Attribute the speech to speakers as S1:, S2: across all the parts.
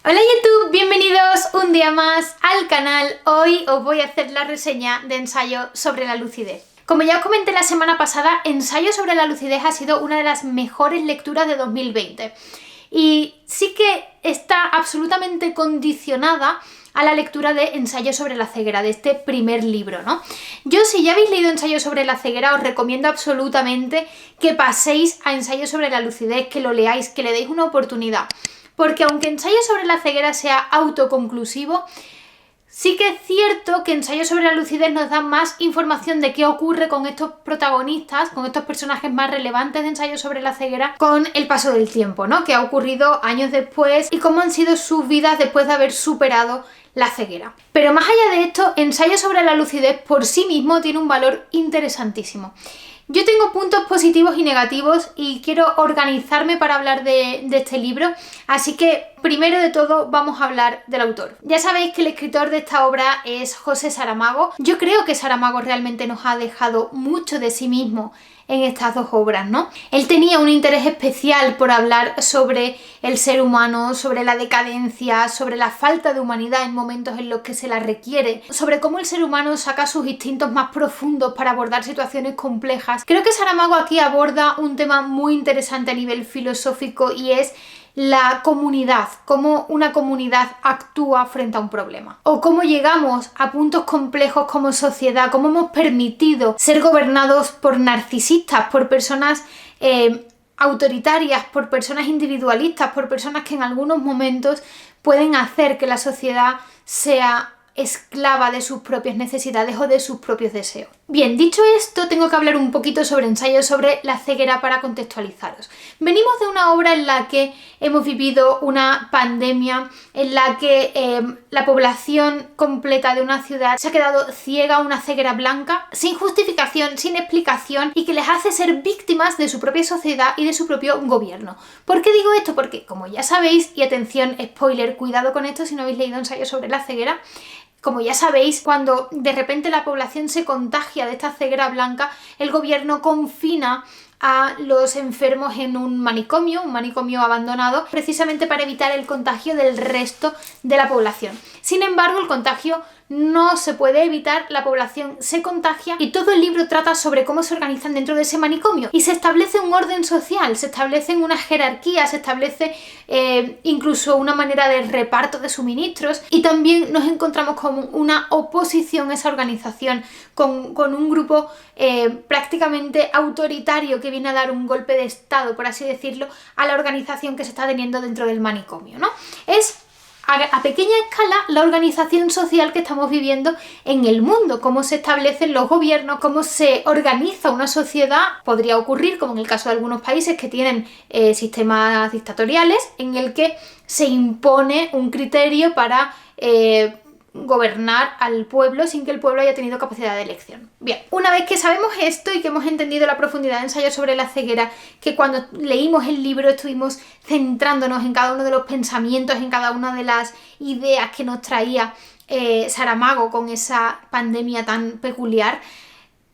S1: Hola YouTube, bienvenidos un día más al canal. Hoy os voy a hacer la reseña de Ensayo sobre la lucidez. Como ya os comenté la semana pasada, Ensayo sobre la lucidez ha sido una de las mejores lecturas de 2020 y sí que está absolutamente condicionada a la lectura de Ensayo sobre la ceguera, de este primer libro, ¿no? Yo, si ya habéis leído Ensayo sobre la ceguera, os recomiendo absolutamente que paséis a Ensayo sobre la lucidez, que lo leáis, que le deis una oportunidad. Porque aunque Ensayo sobre la ceguera sea autoconclusivo, sí que es cierto que Ensayo sobre la lucidez nos da más información de qué ocurre con estos protagonistas, con estos personajes más relevantes de Ensayo sobre la ceguera con el paso del tiempo, ¿no? Que ha ocurrido años después y cómo han sido sus vidas después de haber superado la ceguera. Pero más allá de esto, Ensayo sobre la lucidez por sí mismo tiene un valor interesantísimo. Yo tengo puntos positivos y negativos y quiero organizarme para hablar de este libro, así que primero de todo vamos a hablar del autor. Ya sabéis que el escritor de esta obra es José Saramago. Yo creo que Saramago realmente nos ha dejado mucho de sí mismo en estas dos obras, ¿no? Él tenía un interés especial por hablar sobre el ser humano, sobre la decadencia, sobre la falta de humanidad en momentos en los que se la requiere, sobre cómo el ser humano saca sus instintos más profundos para abordar situaciones complejas. Creo que Saramago aquí aborda un tema muy interesante a nivel filosófico y es la comunidad, cómo una comunidad actúa frente a un problema. O cómo llegamos a puntos complejos como sociedad, cómo hemos permitido ser gobernados por narcisistas, por personas autoritarias, por personas individualistas, por personas que en algunos momentos pueden hacer que la sociedad sea esclava de sus propias necesidades o de sus propios deseos. Bien, dicho esto, tengo que hablar un poquito sobre Ensayo sobre la ceguera para contextualizaros. Venimos de una obra en la que hemos vivido una pandemia, en la que la población completa de una ciudad se ha quedado ciega, una ceguera blanca, sin justificación, sin explicación y que les hace ser víctimas de su propia sociedad y de su propio gobierno. ¿Por qué digo esto? Porque, como ya sabéis, y atención, spoiler, cuidado con esto si no habéis leído Ensayo sobre la ceguera, como ya sabéis, cuando de repente la población se contagia de esta ceguera blanca, el gobierno confina a los enfermos en un manicomio abandonado, precisamente para evitar el contagio del resto de la población. Sin embargo, el contagio no se puede evitar, la población se contagia y todo el libro trata sobre cómo se organizan dentro de ese manicomio y se establece un orden social, se establecen unas jerarquías, se establece incluso una manera de reparto de suministros y también nos encontramos con una oposición a esa organización, con un grupo prácticamente autoritario que viene a dar un golpe de estado, por así decirlo, a la organización que se está teniendo dentro del manicomio, ¿no? Es a pequeña escala la organización social que estamos viviendo en el mundo, cómo se establecen los gobiernos, cómo se organiza una sociedad. Podría ocurrir, como en el caso de algunos países que tienen sistemas dictatoriales, en el que se impone un criterio para gobernar al pueblo sin que el pueblo haya tenido capacidad de elección. Bien, una vez que sabemos esto y que hemos entendido la profundidad de Ensayo sobre la ceguera, que cuando leímos el libro estuvimos centrándonos en cada uno de los pensamientos, en cada una de las ideas que nos traía Saramago con esa pandemia tan peculiar,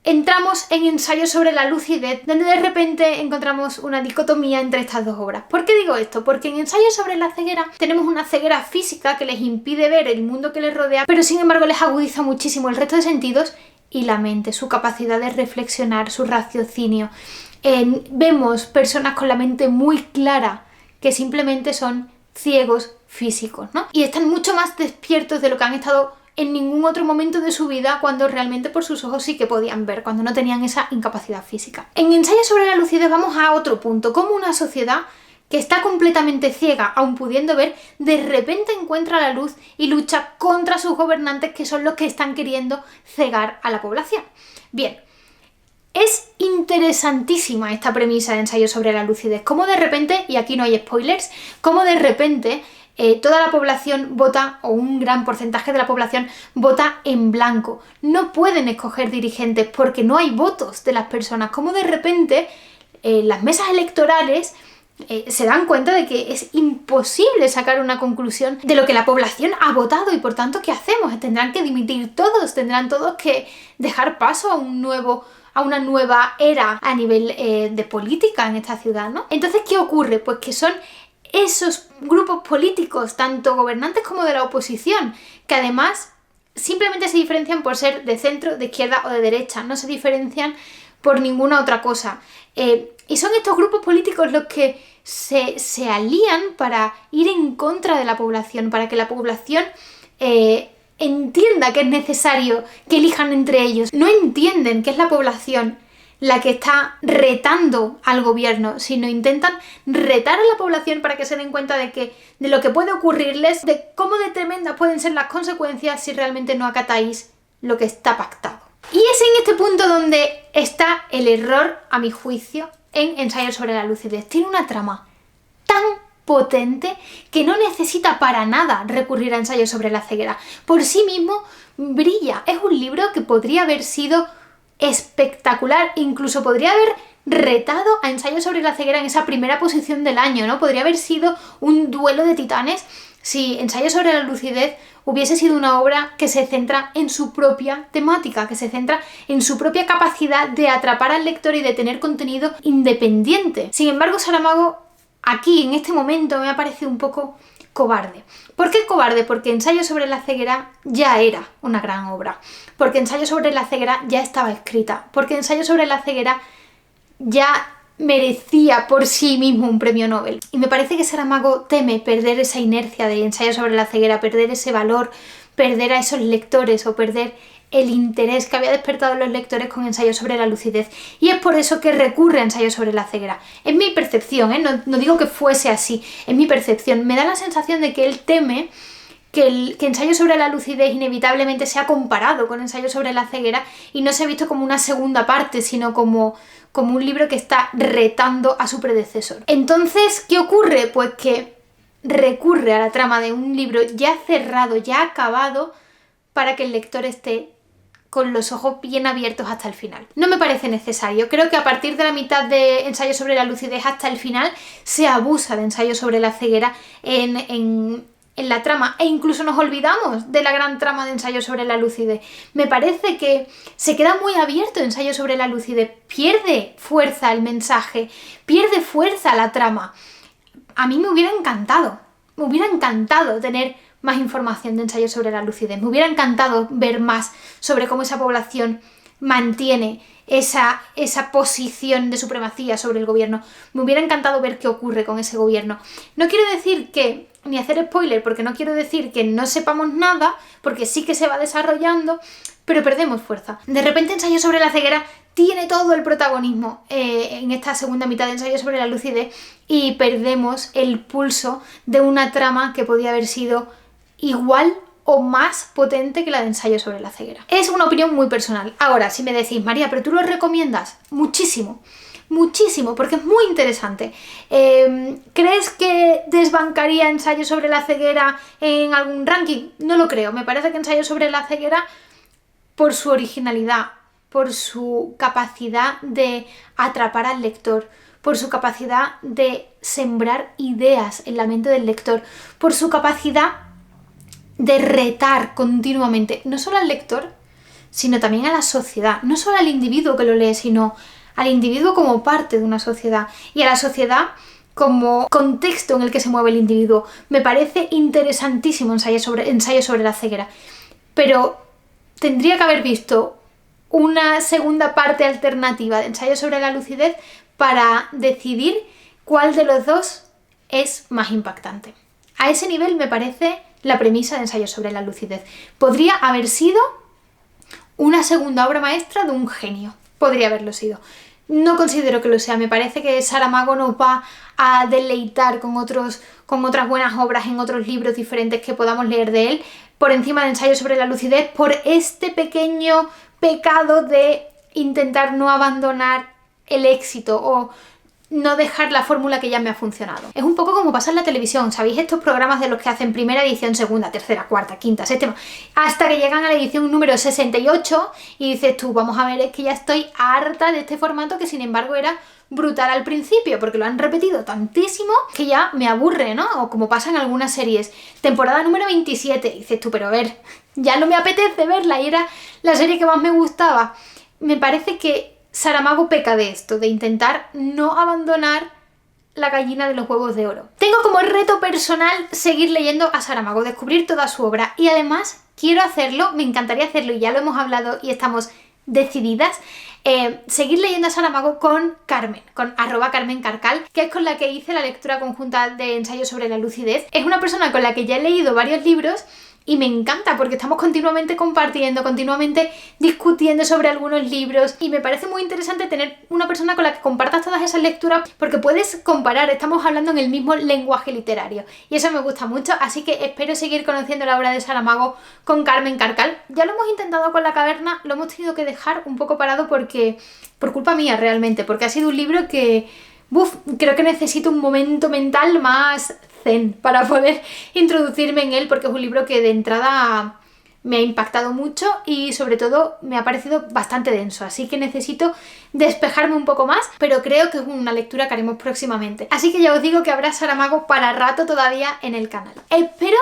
S1: entramos en Ensayo sobre la lucidez, donde de repente encontramos una dicotomía entre estas dos obras. ¿Por qué digo esto? Porque en Ensayo sobre la ceguera tenemos una ceguera física que les impide ver el mundo que les rodea, pero sin embargo les agudiza muchísimo el resto de sentidos y la mente, su capacidad de reflexionar, su raciocinio. Vemos personas con la mente muy clara que simplemente son ciegos físicos, ¿no? Y están mucho más despiertos de lo que han estado en ningún otro momento de su vida, cuando realmente por sus ojos sí que podían ver, cuando no tenían esa incapacidad física. En Ensayo sobre la lucidez vamos a otro punto, como una sociedad que está completamente ciega, aun pudiendo ver, de repente encuentra la luz y lucha contra sus gobernantes, que son los que están queriendo cegar a la población. Bien, es interesantísima esta premisa de Ensayo sobre la lucidez, como de repente, y aquí no hay spoilers, como de repente toda la población vota, o un gran porcentaje de la población vota en blanco. No pueden escoger dirigentes porque no hay votos de las personas. Como de repente las mesas electorales se dan cuenta de que es imposible sacar una conclusión de lo que la población ha votado y por tanto, ¿qué hacemos? Tendrán que dimitir todos, tendrán todos que dejar paso a una nueva era a nivel de política en esta ciudad, ¿no? Entonces, ¿qué ocurre? Pues que son esos grupos políticos, tanto gobernantes como de la oposición, que además simplemente se diferencian por ser de centro, de izquierda o de derecha, no se diferencian por ninguna otra cosa. Y son estos grupos políticos los que se alían para ir en contra de la población, para que la población entienda que es necesario que elijan entre ellos. No entienden que es la población la que está retando al gobierno, sino intentan retar a la población para que se den cuenta de lo que puede ocurrirles, de cómo de tremendas pueden ser las consecuencias si realmente no acatáis lo que está pactado. Y es en este punto donde está el error, a mi juicio, en Ensayo sobre la lucidez. Tiene una trama tan potente que no necesita para nada recurrir a Ensayo sobre la ceguera. Por sí mismo brilla. Es un libro que podría haber sido espectacular, incluso podría haber retado a Ensayo sobre la ceguera en esa primera posición del año, ¿no? Podría haber sido un duelo de titanes si Ensayo sobre la lucidez hubiese sido una obra que se centra en su propia temática, que se centra en su propia capacidad de atrapar al lector y de tener contenido independiente. Sin embargo, Saramago aquí, en este momento, me ha parecido un poco cobarde. ¿Por qué cobarde? Porque Ensayo sobre la ceguera ya era una gran obra. Porque Ensayo sobre la ceguera ya estaba escrita. Porque Ensayo sobre la ceguera ya merecía por sí mismo un premio Nobel. Y me parece que Saramago teme perder esa inercia de Ensayo sobre la ceguera, perder ese valor, perder a esos lectores o perder el interés que había despertado en los lectores con Ensayo sobre la lucidez. Y es por eso que recurre a Ensayo sobre la ceguera. Es mi percepción, no digo que fuese así, es mi percepción. Me da la sensación de que él teme que Ensayo sobre la lucidez inevitablemente sea comparado con Ensayo sobre la ceguera y no sea visto como una segunda parte, sino como un libro que está retando a su predecesor. Entonces, ¿qué ocurre? Pues que recurre a la trama de un libro ya cerrado, ya acabado, para que el lector esté con los ojos bien abiertos hasta el final. No me parece necesario. Creo que a partir de la mitad de Ensayo sobre la lucidez hasta el final se abusa de Ensayo sobre la ceguera en la trama, e incluso nos olvidamos de la gran trama de Ensayo sobre la lucidez. Me parece que se queda muy abierto Ensayo sobre la lucidez, pierde fuerza el mensaje, pierde fuerza la trama. A mí me hubiera encantado tener más información de Ensayo sobre la lucidez, me hubiera encantado ver más sobre cómo esa población mantiene esa posición de supremacía sobre el gobierno. Me hubiera encantado ver qué ocurre con ese gobierno. No quiero decir que, ni hacer spoiler, porque no quiero decir que no sepamos nada, porque sí que se va desarrollando, pero perdemos fuerza. De repente Ensayo sobre la ceguera tiene todo el protagonismo en esta segunda mitad de Ensayo sobre la lucidez y perdemos el pulso de una trama que podía haber sido igual o más potente que la de Ensayo sobre la ceguera. Es una opinión muy personal. Ahora, si me decís, María, ¿pero tú lo recomiendas? Muchísimo, porque es muy interesante. ¿Crees que desbancaría Ensayo sobre la ceguera en algún ranking? No lo creo. Me parece que Ensayo sobre la ceguera, por su originalidad, por su capacidad de atrapar al lector, por su capacidad de sembrar ideas en la mente del lector, por su capacidad de retar continuamente, no solo al lector, sino también a la sociedad, no solo al individuo que lo lee, sino al individuo como parte de una sociedad y a la sociedad como contexto en el que se mueve el individuo. Me parece interesantísimo Ensayo sobre la ceguera, pero tendría que haber visto una segunda parte alternativa de Ensayo sobre la lucidez para decidir cuál de los dos es más impactante. A ese nivel me parece la premisa de Ensayo sobre la lucidez. Podría haber sido una segunda obra maestra de un genio. Podría haberlo sido. No considero que lo sea. Me parece que Saramago nos va a deleitar con otras buenas obras en otros libros diferentes que podamos leer de él, por encima de Ensayo sobre la lucidez, por este pequeño pecado de intentar no abandonar el éxito o no dejar la fórmula que ya me ha funcionado. Es un poco como pasa en la televisión, ¿sabéis? Estos programas de los que hacen primera edición, segunda, tercera, cuarta, quinta, séptima, hasta que llegan a la edición número 68 y dices tú, vamos a ver, es que ya estoy harta de este formato que sin embargo era brutal al principio, porque lo han repetido tantísimo que ya me aburre, ¿no? O como pasa en algunas series. Temporada número 27, y dices tú, pero a ver, ya no me apetece verla y era la serie que más me gustaba. Me parece que Saramago peca de esto, de intentar no abandonar la gallina de los huevos de oro. Tengo como reto personal seguir leyendo a Saramago, descubrir toda su obra, y además quiero hacerlo, me encantaría hacerlo y ya lo hemos hablado y estamos decididas, seguir leyendo a Saramago con Carmen, con @CarmenCarcal, que es con la que hice la lectura conjunta de Ensayo sobre la lucidez. Es una persona con la que ya he leído varios libros y me encanta porque estamos continuamente compartiendo, continuamente discutiendo sobre algunos libros, y me parece muy interesante tener una persona con la que compartas todas esas lecturas porque puedes comparar, estamos hablando en el mismo lenguaje literario y eso me gusta mucho, así que espero seguir conociendo la obra de Saramago con Carmen Carcal. Ya lo hemos intentado con La caverna, lo hemos tenido que dejar un poco parado porque por culpa mía realmente, porque ha sido un libro que creo que necesito un momento mental más zen para poder introducirme en él, porque es un libro que de entrada me ha impactado mucho y sobre todo me ha parecido bastante denso, así que necesito despejarme un poco más, pero creo que es una lectura que haremos próximamente. Así que ya os digo que habrá Saramago para rato todavía en el canal. Espero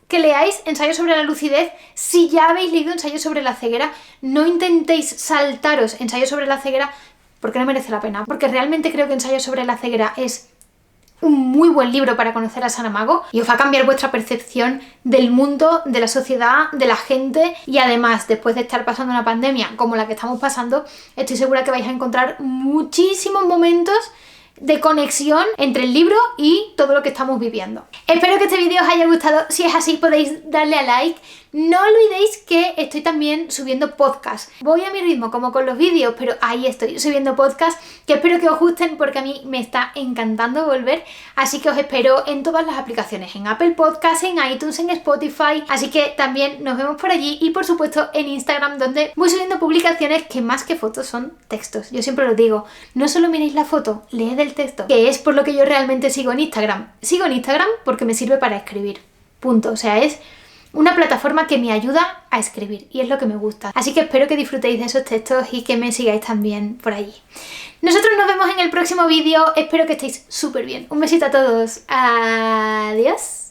S1: que leáis Ensayo sobre la lucidez. Si ya habéis leído Ensayo sobre la ceguera, no intentéis saltaros Ensayo sobre la ceguera porque no merece la pena, porque realmente creo que Ensayo sobre la ceguera es un muy buen libro para conocer a Saramago y os va a cambiar vuestra percepción del mundo, de la sociedad, de la gente, y además, después de estar pasando una pandemia como la que estamos pasando, estoy segura que vais a encontrar muchísimos momentos de conexión entre el libro y todo lo que estamos viviendo. Espero que este vídeo os haya gustado. Si es así, podéis darle a like. No olvidéis que estoy también subiendo podcast. Voy a mi ritmo como con los vídeos, pero ahí estoy subiendo podcast que espero que os gusten porque a mí me está encantando volver. Así que os espero en todas las aplicaciones, en Apple Podcasts, en iTunes, en Spotify. Así que también nos vemos por allí y por supuesto en Instagram, donde voy subiendo publicaciones que más que fotos son textos. Yo siempre lo digo, no solo miréis la foto, leed el texto, que es por lo que yo realmente sigo en Instagram. Sigo en Instagram porque me sirve para escribir. Punto. O sea, es una plataforma que me ayuda a escribir y es lo que me gusta. Así que espero que disfrutéis de esos textos y que me sigáis también por allí. Nosotros nos vemos en el próximo vídeo. Espero que estéis súper bien. Un besito a todos. Adiós.